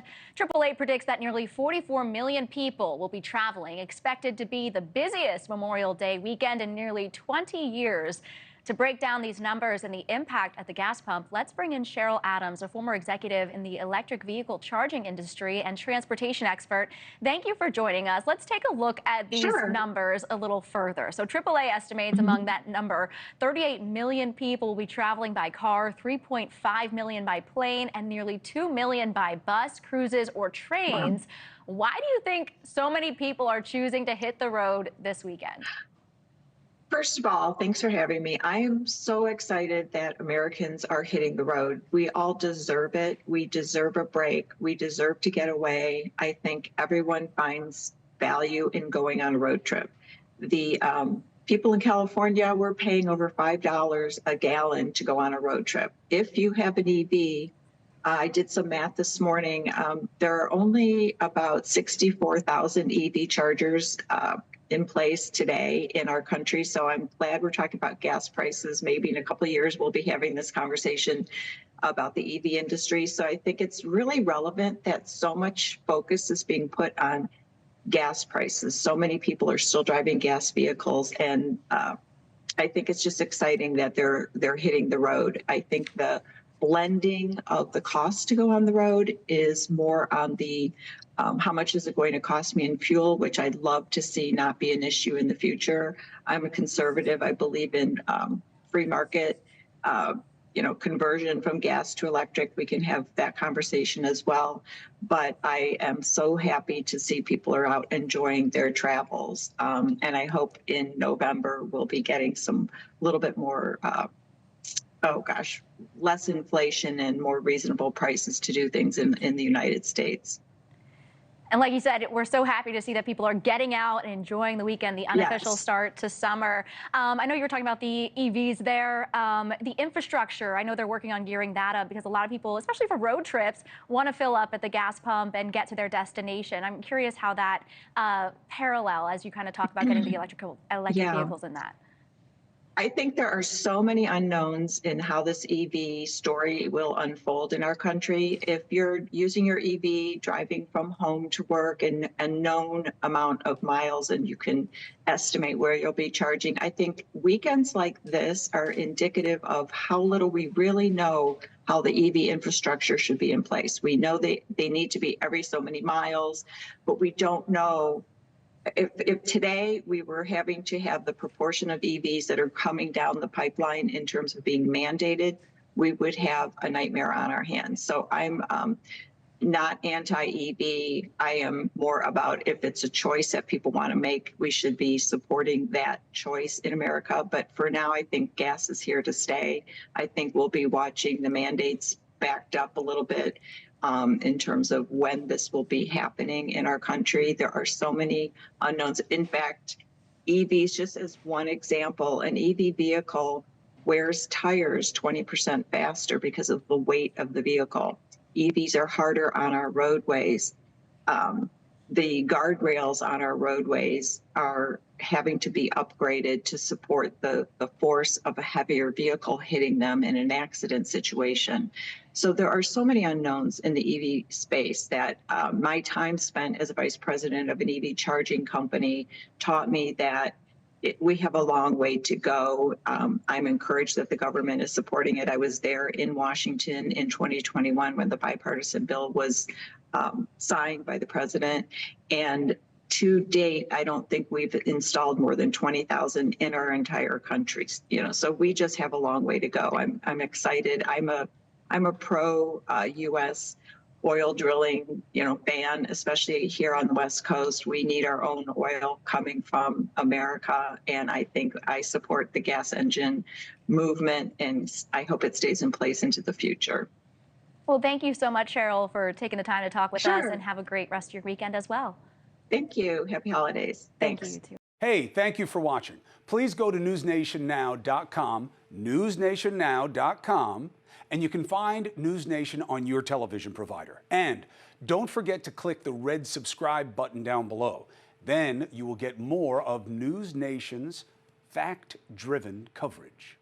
weekend. AAA predicts that nearly 44 million people will be traveling, expected to be the busiest Memorial Day weekend in nearly 20 years. To break down these numbers and the impact at the gas pump, let's bring in Sheryl Adams, a former executive in the electric vehicle charging industry and transportation expert. Thank you for joining us. Let's take a look at these numbers a little further. So AAA estimates among that number, 38 million people will be traveling by car, 3.5 million by plane, and nearly 2 million by bus, cruises, or trains. Why do you think so many people are choosing to hit the road this weekend? First of all, thanks for having me. I am so excited that Americans are hitting the road. We all deserve it. We deserve a break. We deserve to get away. I think everyone finds value in going on a road trip. The people in California were paying over $5 a gallon to go on a road trip. If you have an EV, I did some math this morning. There are only about 64,000 EV chargers in place today in our country. So I'm glad we're talking about gas prices. Maybe in a couple of years, we'll be having this conversation about the EV industry. So I think it's really relevant that so much focus is being put on gas prices. So many people are still driving gas vehicles. And I think it's just exciting that they're hitting the road. I think the blending of the cost to go on the road is more on the how much is it going to cost me in fuel, which I'd love to see not be an issue in the future. I'm a conservative. I believe in free market, conversion from gas to electric. We can have that conversation as well. But I am so happy to see people are out enjoying their travels. And I hope in November we'll be getting some little bit more less inflation and more reasonable prices to do things in the United States. And like you said, we're so happy to see that people are getting out and enjoying the weekend, the unofficial start to summer. I know you were talking about the EVs there, the infrastructure. I know they're working on gearing that up because a lot of people, especially for road trips, want to fill up at the gas pump and get to their destination. I'm curious how that parallel, as you kind of talk about getting the electric vehicles in that. I think there are so many unknowns in how this EV story will unfold in our country. If you're using your EV, driving from home to work and a known amount of miles, and you can estimate where you'll be charging, I think weekends like this are indicative of how little we really know how the EV infrastructure should be in place. We know they need to be every so many miles, but we don't know. If today we were having to have the proportion of EVs that are coming down the pipeline in terms of being mandated, we would have a nightmare on our hands. So I'm not anti-EV. I am more about if it's a choice that people want to make, we should be supporting that choice in America. But for now, I think gas is here to stay. I think we'll be watching the mandates backed up a little bit. In terms of when this will be happening in our country. There are so many unknowns. In fact, EVs, just as one example, an EV vehicle wears tires 20% faster because of the weight of the vehicle. EVs are harder on our roadways. The guardrails on our roadways are having to be upgraded to support the force of a heavier vehicle hitting them in an accident situation. So there are so many unknowns in the EV space that my time spent as a vice president of an EV charging company taught me that we have a long way to go. I'm encouraged that the government is supporting it. I was there in Washington in 2021 when the bipartisan bill was signed by the president. And to date, I don't think we've installed more than 20,000 in our entire country. So we just have a long way to go. I'm excited. I'm a pro U.S. oil drilling, ban, especially here on the West Coast. We need our own oil coming from America, and I think I support the gas engine movement, and I hope it stays in place into the future. Well, thank you so much, Sheryl, for taking the time to talk with us, and have a great rest of your weekend as well. Thank you. Happy holidays. Thanks. Thank you, too. Hey, thank you for watching. Please go to newsnationnow.com, newsnationnow.com, and you can find News Nation on your television provider. And don't forget to click the red subscribe button down below. Then you will get more of News Nation's fact-driven coverage.